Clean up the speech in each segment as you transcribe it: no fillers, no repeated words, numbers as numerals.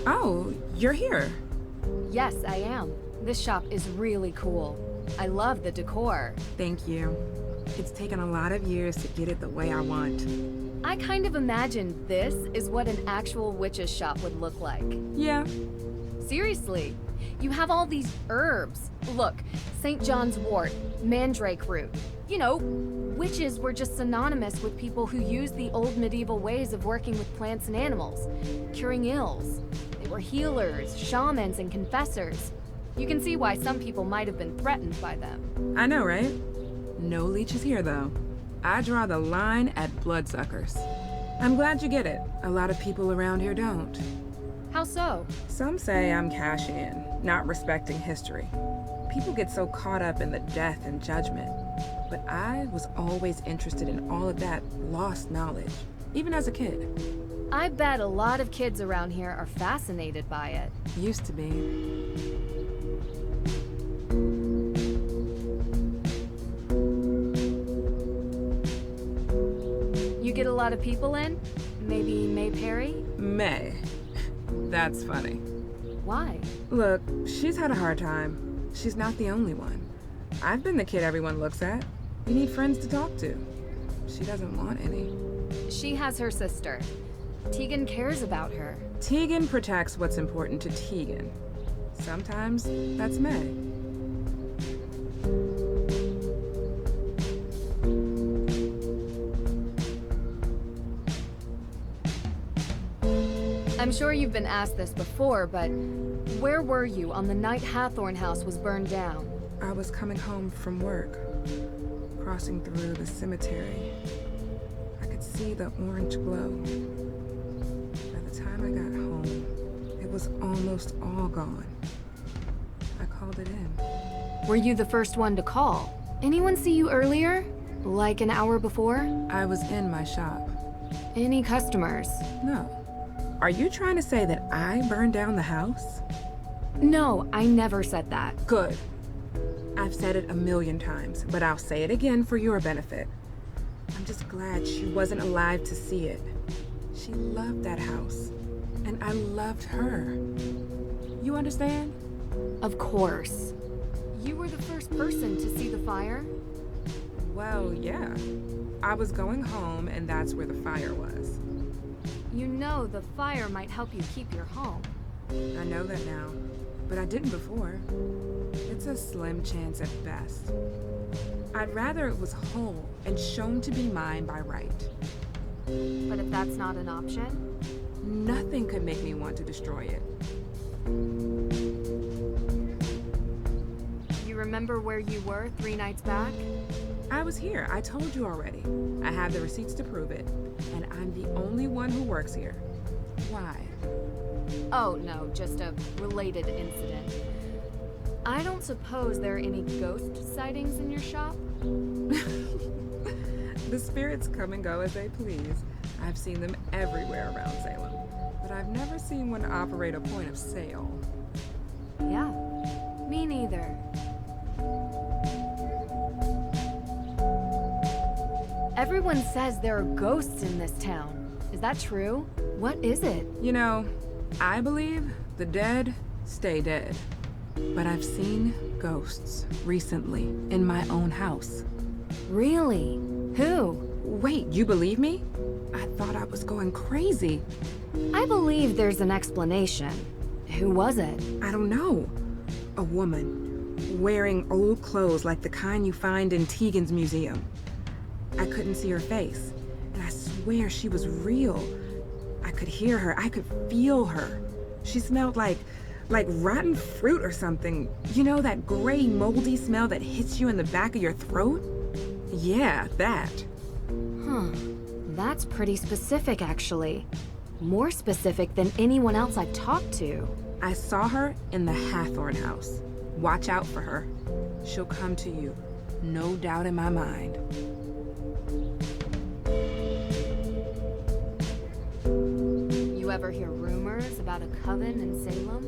Oh, you're here. Yes, I am. This shop is really cool. I love the decor. Thank you. It's taken a lot of years to get it the way I want. I kind of imagined this is what an actual witch's shop would look like. Yeah. Seriously. You have all these herbs. Look, St. John's wort, mandrake root. You know, witches were just synonymous with people who used the old medieval ways of working with plants and animals, curing ills. They were healers, shamans, and confessors. You can see why some people might have been threatened by them. I know, right? No leeches here, though. I draw the line at bloodsuckers. I'm glad you get it. A lot of people around here don't. How so? Some say I'm cash in, not respecting history. People get so caught up in the death and judgment. But I was always interested in all of that lost knowledge, even as a kid. I bet a lot of kids around here are fascinated by it. Used to be. You get a lot of people in? Maybe Mei Parry? Mei. That's funny. Why? Look, she's had a hard time. She's not the only one. I've been the kid everyone looks at. You need friends to talk to. She doesn't want any. She has her sister. Tegan cares about her. Tegan protects what's important to Tegan. Sometimes that's Mei. I'm sure you've been asked this before, but where were you on the night Hathorne House was burned down? I was coming home from work, crossing through the cemetery. I could see the orange glow. By the time I got home, it was almost all gone. I called it in. Were you the first one to call? Anyone see you earlier? Like an hour before? I was in my shop. Any customers? No. Are you trying to say that I burned down the house? No, I never said that. Good. I've said it a million times, but I'll say it again for your benefit. I'm just glad she wasn't alive to see it. She loved that house, and I loved her. You understand? Of course. You were the first person to see the fire? Well, yeah. I was going home, and that's where the fire was. You know the fire might help you keep your home. I know that now, but I didn't before. It's a slim chance at best. I'd rather it was whole and shown to be mine by right. But if that's not an option? Nothing could make me want to destroy it. You remember where you were 3 nights back? I was here, I told you already. I have the receipts to prove it, and I'm the only one who works here. Why? Oh, no, just a related incident. I don't suppose there are any ghost sightings in your shop? The spirits come and go as they please. I've seen them everywhere around Salem, but I've never seen one operate a point of sale. Yeah, me neither. Everyone says there are ghosts in this town. Is that true? What is it? You know, I believe the dead stay dead. But I've seen ghosts recently in my own house. Really? Who? Wait, you believe me? I thought I was going crazy. I believe there's an explanation. Who was it? I don't know. A woman, wearing old clothes like the kind you find in Tegan's museum. I couldn't see her face, and I swear she was real. I could hear her, I could feel her. She smelled like rotten fruit or something. You know that gray, moldy smell that hits you in the back of your throat? Yeah, that. Huh. That's pretty specific, actually. More specific than anyone else I've talked to. I saw her in the Hathorne House. Watch out for her. She'll come to you. No doubt in my mind. You ever hear rumors about a coven in Salem?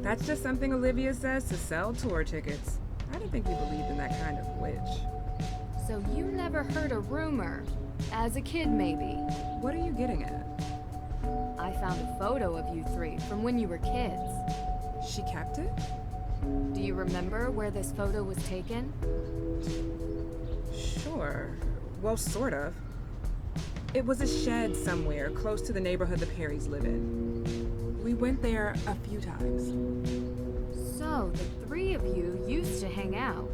That's just something Olivia says to sell tour tickets. I didn't think you believed in that kind of witch. So you never heard a rumor? As a kid, maybe? What are you getting at? I found a photo of you three from when you were kids. She kept it? Do you remember where this photo was taken? Sure. Well, sort of. It was a shed somewhere close to the neighborhood the Parrys live in. We went there a few times. So, the three of you used to hang out.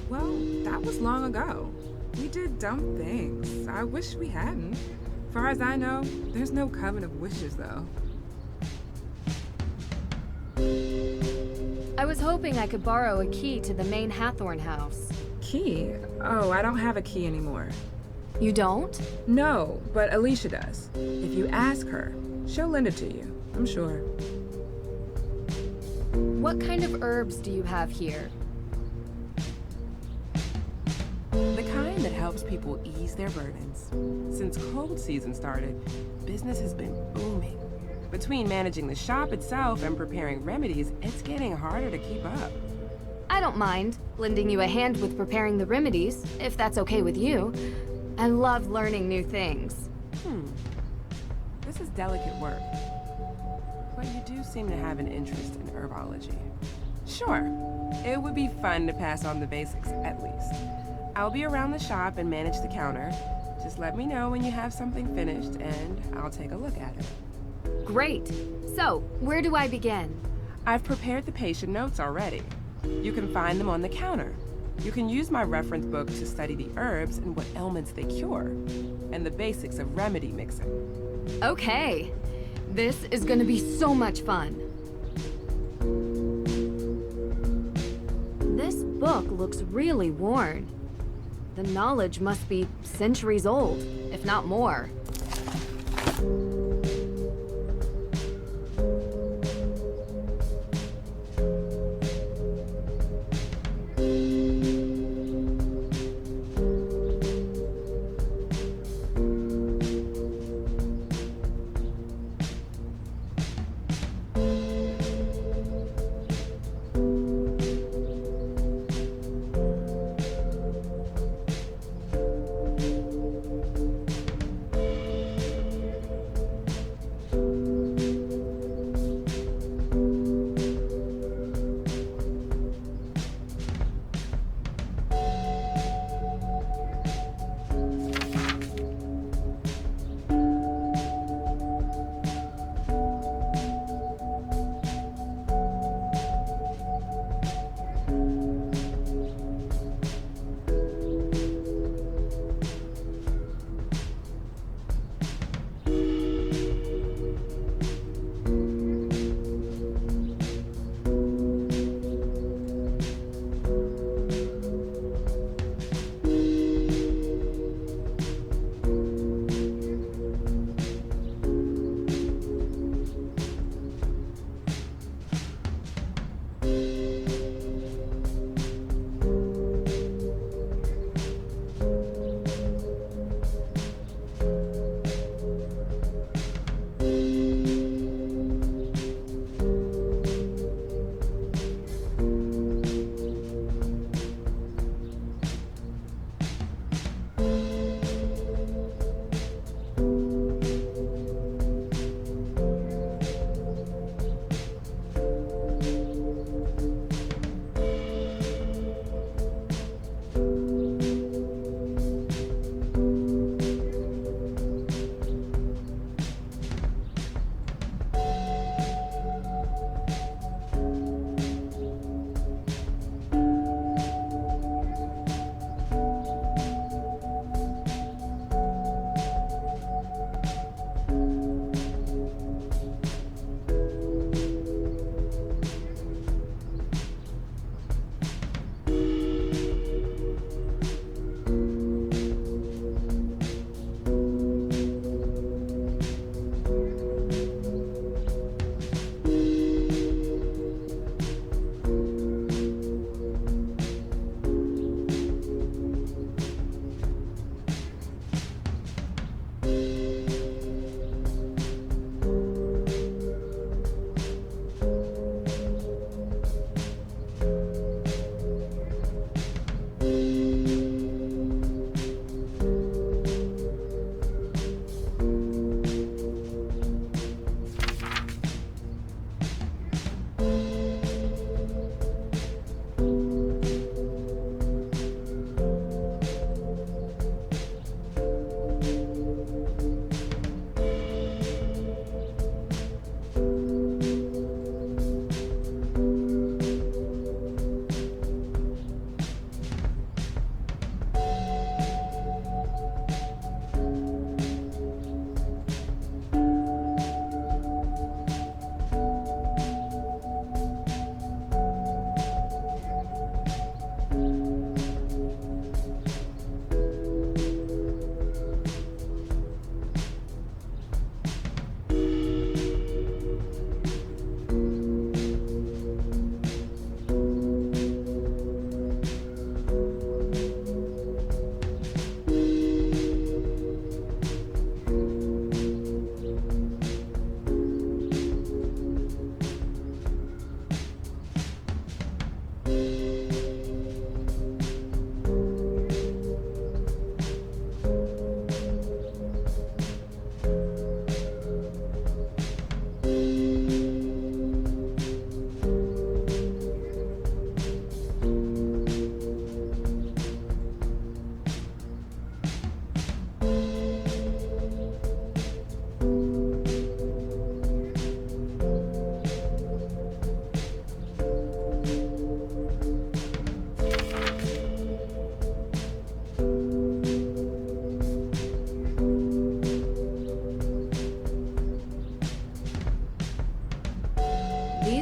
Well, that was long ago. We did dumb things. I wish we hadn't. Far as I know, there's no coven of wishes, though. I was hoping I could borrow a key to the main Hathorne House. Key? Oh, I don't have a key anymore. You don't? No, but Alicia does. If you ask her, she'll lend it to you, I'm sure. What kind of herbs do you have here? The kind that helps people ease their burdens. Since cold season started, business has been booming. Between managing the shop itself and preparing remedies, it's getting harder to keep up. I don't mind lending you a hand with preparing the remedies, if that's okay with you. I love learning new things. This is delicate work. But you do seem to have an interest in herbology. Sure, it would be fun to pass on the basics, at least. I'll be around the shop and manage the counter. Just let me know when you have something finished, and I'll take a look at it. Great. So, where do I begin? I've prepared the patient notes already. You can find them on the counter. You can use my reference book to study the herbs and what ailments they cure, and the basics of remedy mixing. Okay. This is gonna be so much fun. This book looks really worn. The knowledge must be centuries old, if not more.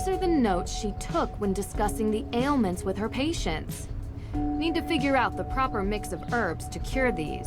These are the notes she took when discussing the ailments with her patients. Need to figure out the proper mix of herbs to cure these.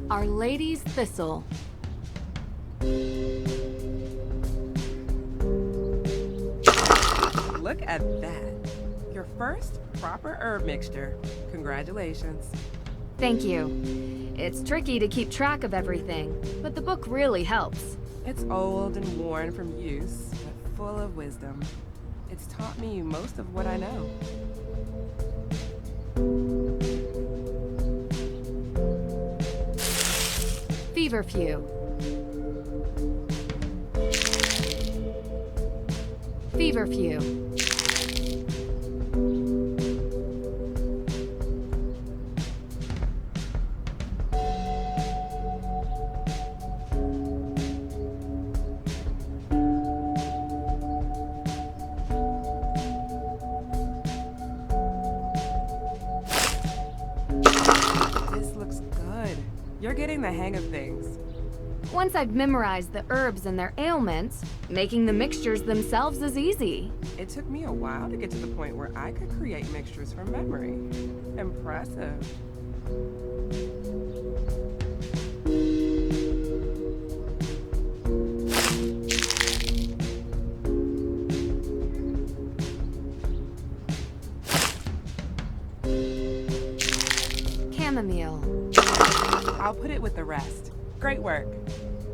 Our Lady's Thistle. Look at that. Your first proper herb mixture. Congratulations. Thank you. It's tricky to keep track of everything, but the book really helps. It's old and worn from use, but full of wisdom. It's taught me most of what I know. Feverfew. Feverfew. This looks good. You're getting the hang of things. Once I've memorized the herbs and their ailments, making the mixtures themselves is easy. It took me a while to get to the point where I could create mixtures from memory. Impressive. Chamomile. I'll put it with the rest. Great work.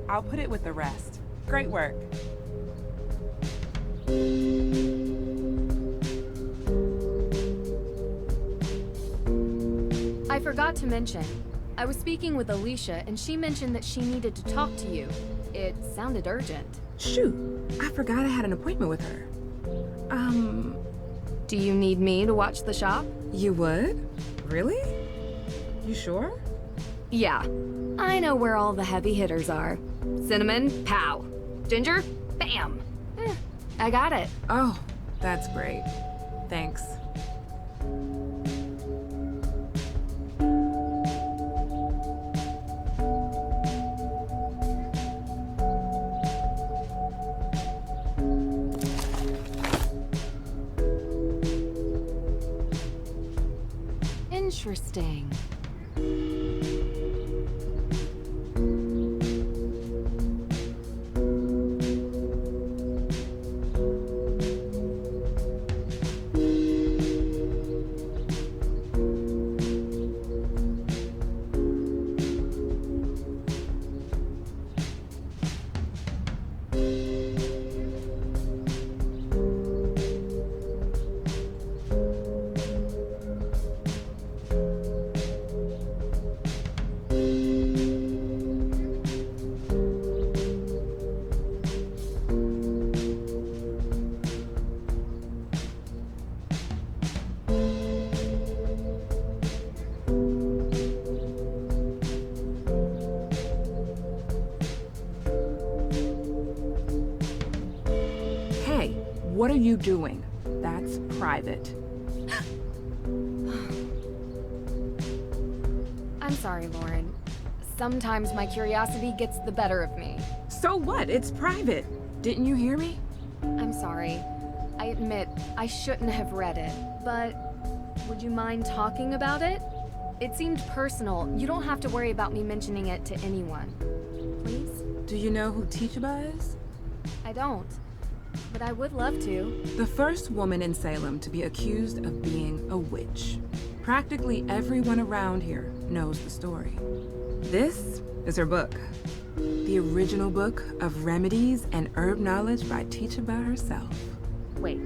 I'll put it with the rest. Great work. I forgot to mention, I was speaking with Alicia and she mentioned that she needed to talk to you. It sounded urgent. Shoot, I forgot I had an appointment with her. Do you need me to watch the shop? You would? Really? You sure? Yeah, I know where all the heavy hitters are. Cinnamon, pow. Ginger, bam. I got it. Oh, that's great. Thanks. Interesting. What are you doing? That's private. I'm sorry, Lauren. Sometimes my curiosity gets the better of me. So what? It's private. Didn't you hear me? I'm sorry. I admit, I shouldn't have read it, but would you mind talking about it? It seemed personal. You don't have to worry about me mentioning it to anyone. Please? Do you know who Teachaba is? I don't, but I would love to. The first woman in Salem to be accused of being a witch. Practically everyone around here knows the story. This is her book. The original book of remedies and herb knowledge by Teachaba herself. Wait,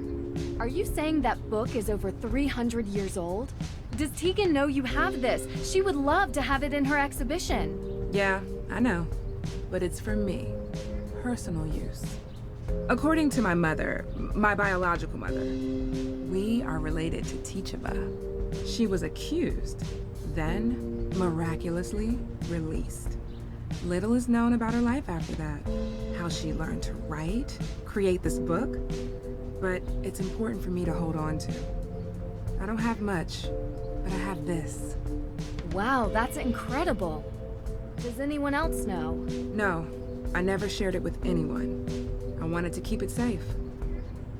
are you saying that book is over 300 years old? Does Tegan know you have this? She would love to have it in her exhibition. Yeah, I know. But it's for me. Personal use. According to my mother, my biological mother, we are related to Teachaba. She was accused, then miraculously released. Little is known about her life after that. How she learned to write, create this book, but it's important for me to hold on to. I don't have much, but I have this. Wow, that's incredible. Does anyone else know? No, I never shared it with anyone. I wanted to keep it safe.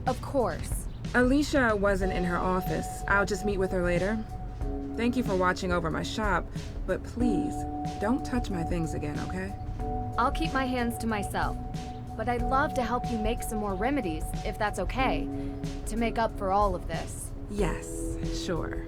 Of course. Alicia wasn't in her office. I'll just meet with her later. Thank you for watching over my shop, but please, don't touch my things again, okay? I'll keep my hands to myself. But I'd love to help you make some more remedies, if that's okay, to make up for all of this. Yes, sure.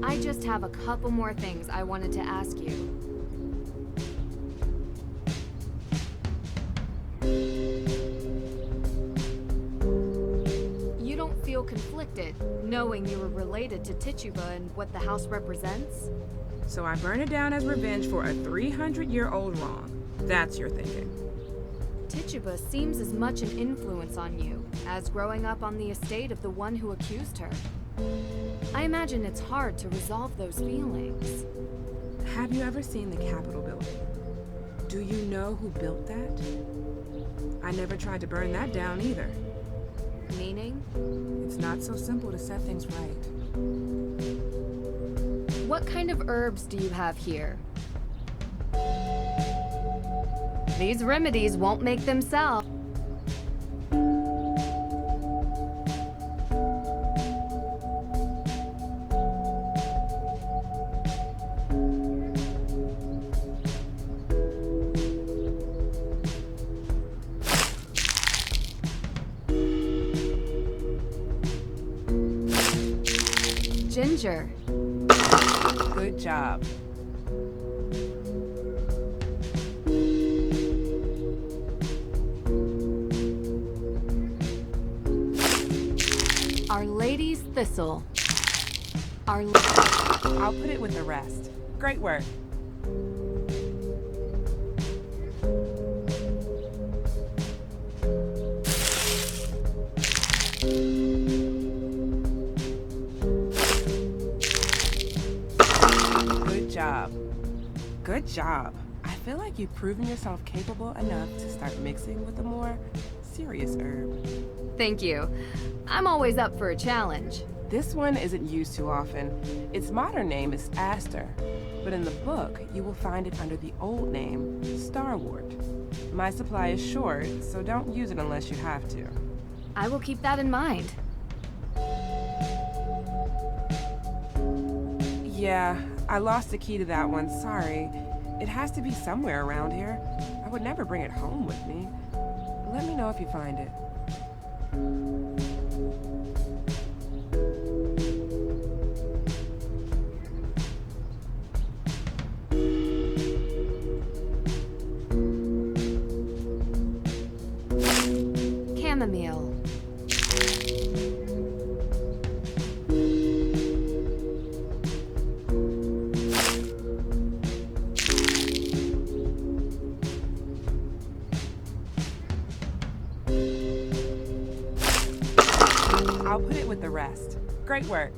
I just have a couple more things I wanted to ask you. You don't feel conflicted, knowing you were related to Tituba and what the house represents? So I burn it down as revenge for a 300-year-old wrong. That's your thinking. Tituba seems as much an influence on you as growing up on the estate of the one who accused her. I imagine it's hard to resolve those feelings. Have you ever seen the Capitol building? Do you know who built that? I never tried to burn that down either. Meaning? It's not so simple to set things right. What kind of herbs do you have here? These remedies won't make them sell. Ginger. Good job. Our Lady's Thistle. I'll put it with the rest. Great work. Good job. Good job. I feel like you've proven yourself capable enough to start mixing with a more serious herb. Thank you. I'm always up for a challenge. This one isn't used too often. Its modern name is Aster, but in the book, you will find it under the old name, Starwort. My supply is short, so don't use it unless you have to. I will keep that in mind. Yeah, I lost the key to that one, sorry. It has to be somewhere around here. I would never bring it home with me. Let me know if you find it. Chamomile. rest. Great work.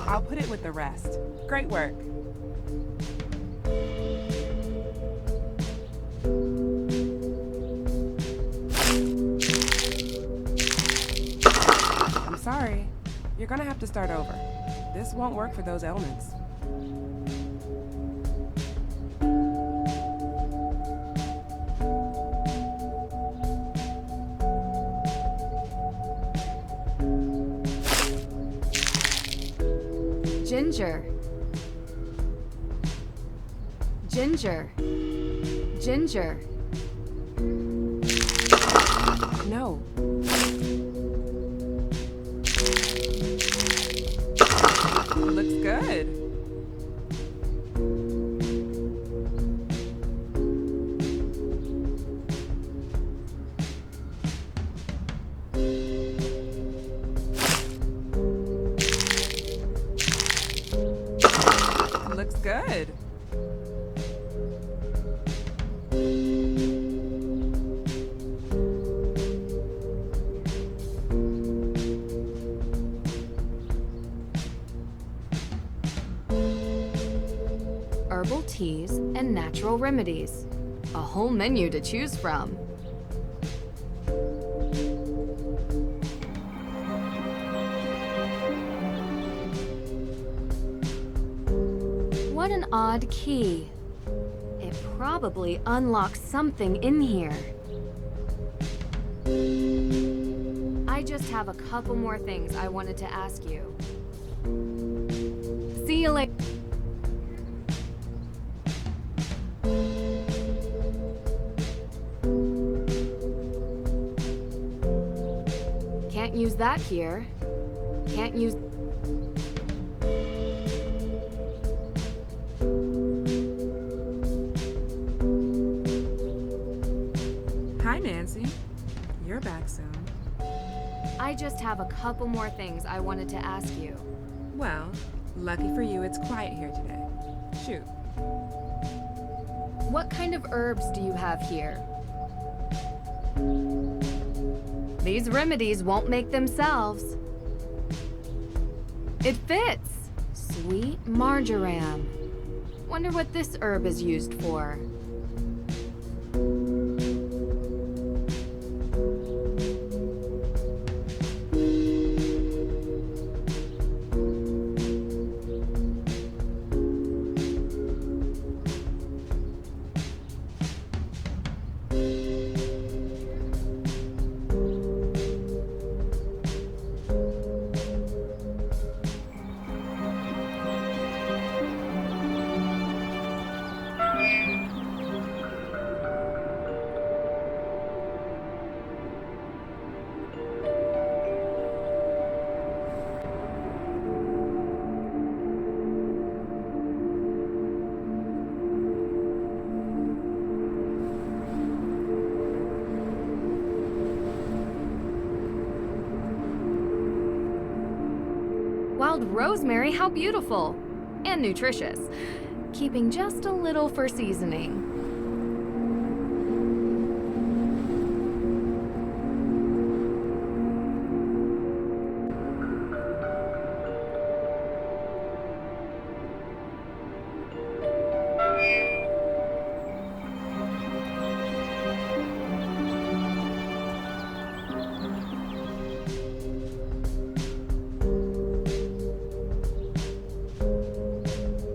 I'll put it with the rest. Great work. I'm sorry. You're gonna have to start over. This won't work for those ailments. Ginger. Ginger. Ginger. No. Looks good. Looks good. Herbal teas and natural remedies. A whole menu to choose from. What an odd key. It probably unlocks something in here. I just have a couple more things I wanted to ask you. See you later. Can't use that here. Can't use... Hi, Nancy. You're back soon. I just have a couple more things I wanted to ask you. Well, lucky for you, it's quiet here today. Shoot. What kind of herbs do you have here? These remedies won't make themselves. It fits! Sweet marjoram. Wonder what this herb is used for. Wild rosemary, how beautiful! And nutritious. Keeping just a little for seasoning.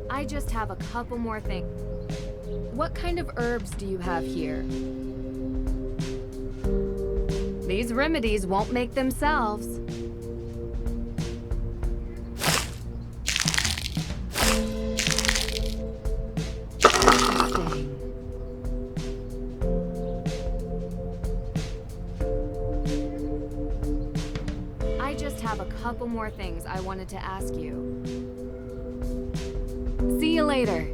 I just have a couple more things. What kind of herbs do you have here? These remedies won't make themselves. Interesting. I just have a couple more things I wanted to ask you. See you later.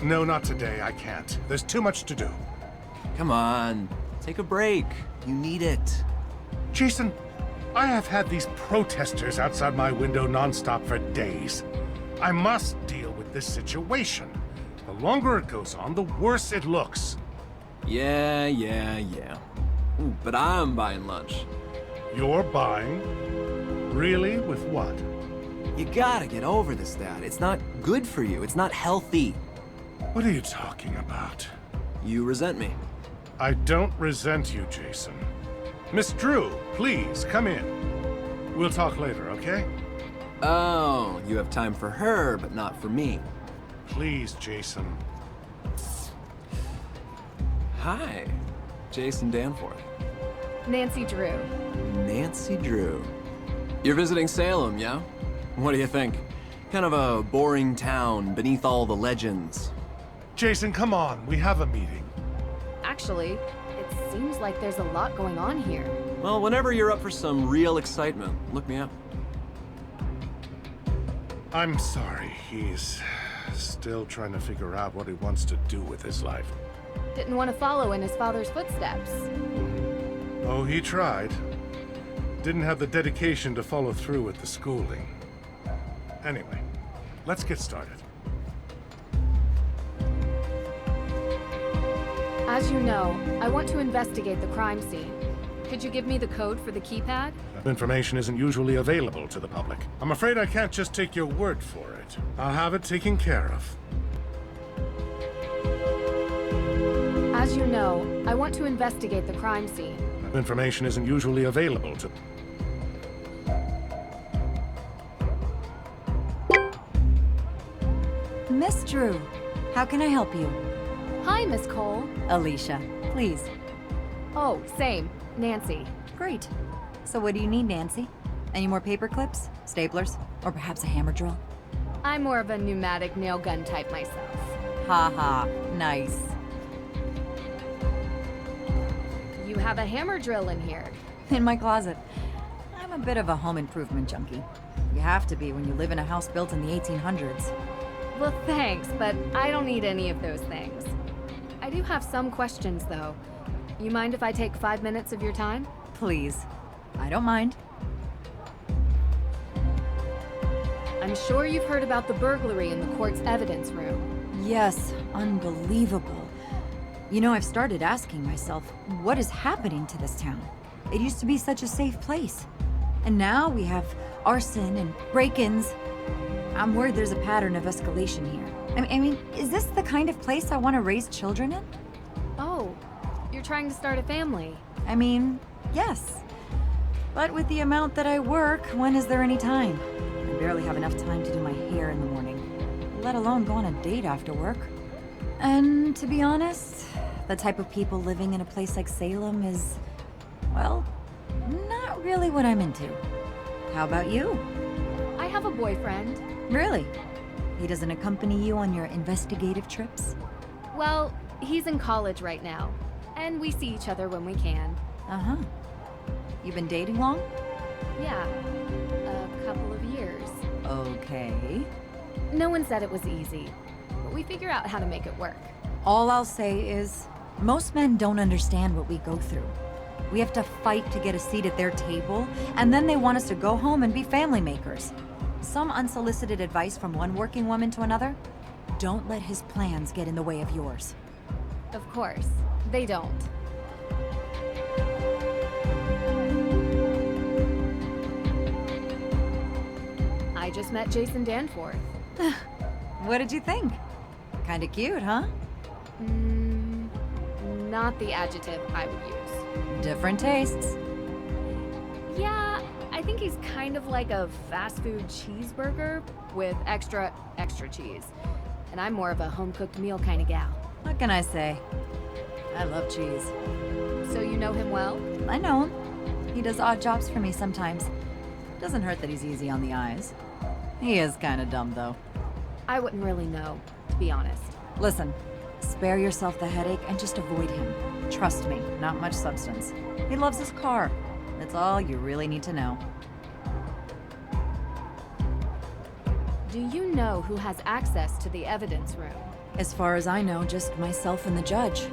No, not today. I can't. There's too much to do. Come on, take a break. You need it. Jason, I have had these protesters outside my window nonstop for days. I must deal with this situation. The longer it goes on, the worse it looks. Yeah. Ooh, but I'm buying lunch. You're buying? Really? With what? You gotta get over this, Dad. It's not good for you. It's not healthy. What are you talking about? You resent me. I don't resent you, Jason. Miss Drew, please, come in. We'll talk later, okay? Oh, you have time for her, but not for me. Please, Jason. Hi, Jason Danforth. Nancy Drew. Nancy Drew. You're visiting Salem, yeah? What do you think? Kind of a boring town beneath all the legends. Jason, come on. We have a meeting. Actually, it seems like there's a lot going on here. Well, whenever you're up for some real excitement, look me up. I'm sorry. He's still trying to figure out what he wants to do with his life. Didn't want to follow in his father's footsteps. Oh, he tried. Didn't have the dedication to follow through with the schooling. Anyway, let's get started. As you know, I want to investigate the crime scene. Could you give me the code for the keypad? That information isn't usually available to the public. I'm afraid I can't just take your word for it. I'll have it taken care of. As you know, I want to investigate the crime scene. That information isn't usually available to... Miss Drew, how can I help you? Hi, Miss Cole. Alicia, please. Oh, same. Nancy. Great. So what do you need, Nancy? Any more paper clips, staplers, or perhaps a hammer drill? I'm more of a pneumatic nail gun type myself. Ha ha, nice. You have a hammer drill in here. In my closet. I'm a bit of a home improvement junkie. You have to be when you live in a house built in the 1800s. Well, thanks, but I don't need any of those things. I do have some questions, though. You mind if I take 5 minutes of your time? Please. I don't mind. I'm sure you've heard about the burglary in the court's evidence room. Yes, unbelievable. You know, I've started asking myself, what is happening to this town? It used to be such a safe place. And now we have arson and break-ins. I'm worried there's a pattern of escalation here. I mean, is this the kind of place I want to raise children in? Oh, you're trying to start a family. I mean, yes. But with the amount that I work, when is there any time? I barely have enough time to do my hair in the morning, let alone go on a date after work. And to be honest, the type of people living in a place like Salem is, well, not really what I'm into. How about you? I have a boyfriend. Really? He doesn't accompany you on your investigative trips? Well, he's in college right now, and we see each other when we can. Uh-huh. You been dating long? Yeah, a couple of years. Okay. No one said it was easy, but we figure out how to make it work. All I'll say is, most men don't understand what we go through. We have to fight to get a seat at their table, and then they want us to go home and be family makers. Some unsolicited advice from one working woman to another? Don't let his plans get in the way of yours. Of course, they don't. I just met Jason Danforth. What did you think? Kinda cute, huh? Not the adjective I would use. Different tastes. Yeah, I think he's kind of like a fast food cheeseburger with extra cheese. And I'm more of a home-cooked meal kind of gal. What can I say? I love cheese. So you know him well? I know him. He does odd jobs for me sometimes. Doesn't hurt that he's easy on the eyes. He is kinda dumb, though. I wouldn't really know, to be honest. Listen, spare yourself the headache and just avoid him. Trust me, not much substance. He loves his car. That's all you really need to know. Do you know who has access to the evidence room? As far as I know, just myself and the judge.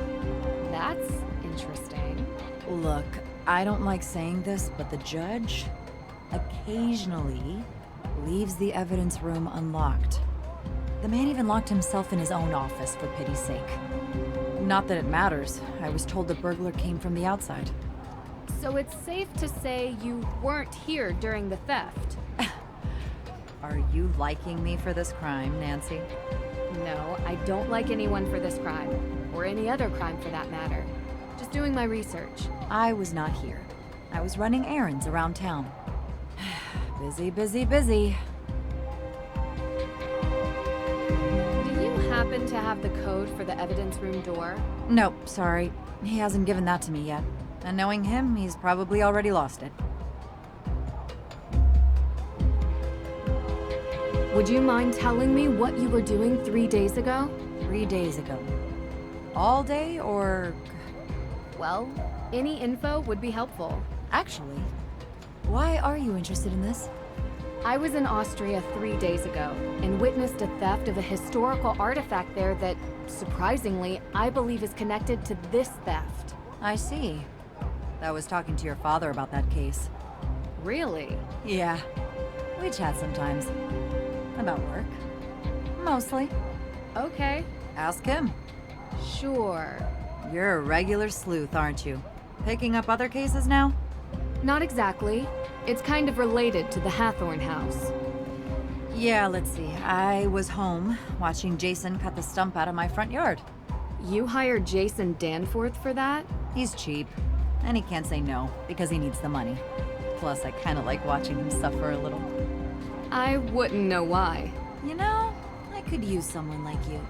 That's interesting. Look, I don't like saying this, but the judge occasionally leaves the evidence room unlocked. The man even locked himself in his own office, for pity's sake. Not that it matters. I was told the burglar came from the outside. So it's safe to say you weren't here during the theft? Are you liking me for this crime, Nancy? No, I don't like anyone for this crime. Or any other crime for that matter. Just doing my research. I was not here. I was running errands around town. Busy, busy, busy. Do you happen to have the code for the evidence room door? Nope, sorry. He hasn't given that to me yet. And knowing him, he's probably already lost it. Would you mind telling me what you were doing 3 days ago? 3 days ago. All day, or... Well, any info would be helpful. Actually, why are you interested in this? I was in Austria 3 days ago and witnessed a theft of a historical artifact there that, surprisingly, I believe is connected to this theft. I see. I was talking to your father about that case. Really? Yeah. We chat sometimes. About work. Mostly. Okay. Ask him. Sure. You're a regular sleuth, aren't you? Picking up other cases now? Not exactly. It's kind of related to the Hathorne House. Yeah, let's see. I was home, watching Jason cut the stump out of my front yard. You hired Jason Danforth for that? He's cheap, and he can't say no, because he needs the money. Plus, I kinda like watching him suffer a little. I wouldn't know why. You know, I could use someone like you.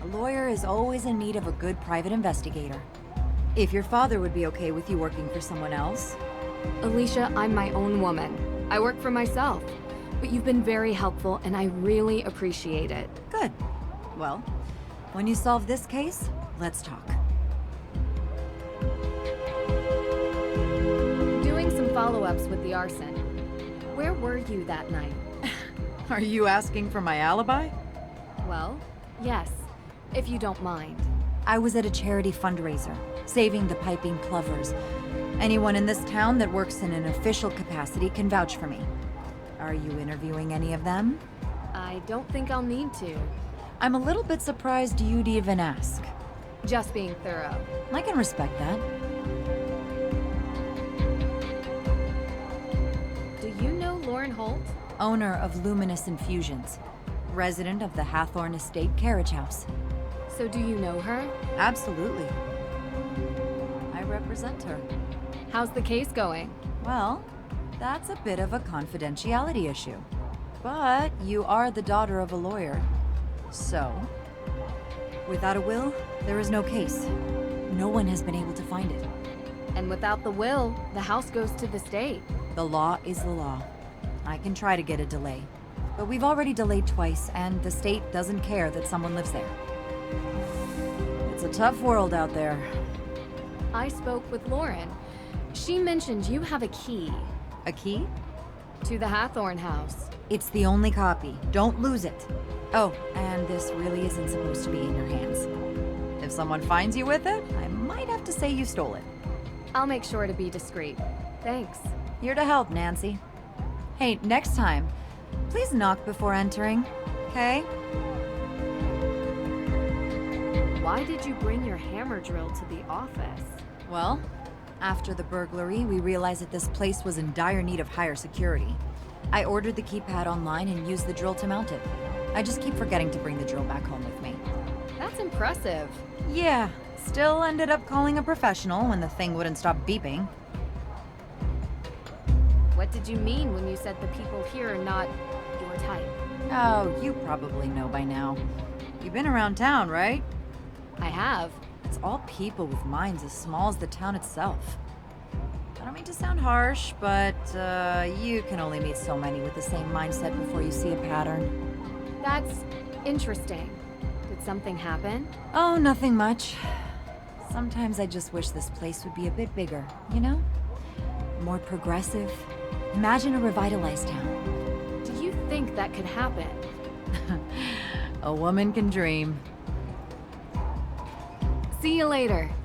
A lawyer is always in need of a good private investigator. If your father would be okay with you working for someone else. Alicia, I'm my own woman. I work for myself. But you've been very helpful, and I really appreciate it. Good. Well, when you solve this case, let's talk. Doing some follow-ups with the arson. Where were you that night? Are you asking for my alibi? Well, yes, if you don't mind. I was at a charity fundraiser, saving the piping plovers. Anyone in this town that works in an official capacity can vouch for me. Are you interviewing any of them? I don't think I'll need to. I'm a little bit surprised you'd even ask. Just being thorough. I can respect that. Do you know Lauren Holt? Owner of Luminous Infusions. Resident of the Hathorne Estate Carriage House. So do you know her? Absolutely. I represent her. How's the case going? Well, that's a bit of a confidentiality issue. But you are the daughter of a lawyer. So, without a will, there is no case. No one has been able to find it. And without the will, the house goes to the state. The law is the law. I can try to get a delay. But we've already delayed twice, and the state doesn't care that someone lives there. It's a tough world out there. I spoke with Lauren. She mentioned you have a key A key? to the Hathorne House. It's the only copy. Don't lose it. Oh, and this really isn't supposed to be in your hands. If someone finds you with it, I might have to say you stole it. I'll make sure to be discreet. Thanks. Here to help, Nancy. Hey, next time, please knock before entering, okay? Why did you bring your hammer drill to the office? Well, after the burglary, we realized that this place was in dire need of higher security. I ordered the keypad online and used the drill to mount it. I just keep forgetting to bring the drill back home with me. That's impressive. Yeah, still ended up calling a professional when the thing wouldn't stop beeping. What did you mean when you said the people here are not your type? Oh, you probably know by now. You've been around town, right? I have. It's all people with minds as small as the town itself. I don't mean to sound harsh, but you can only meet so many with the same mindset before you see a pattern. That's interesting. Did something happen? Oh, nothing much. Sometimes I just wish this place would be a bit bigger, you know? More progressive. Imagine a revitalized town. Do you think that could happen? A woman can dream. See you later.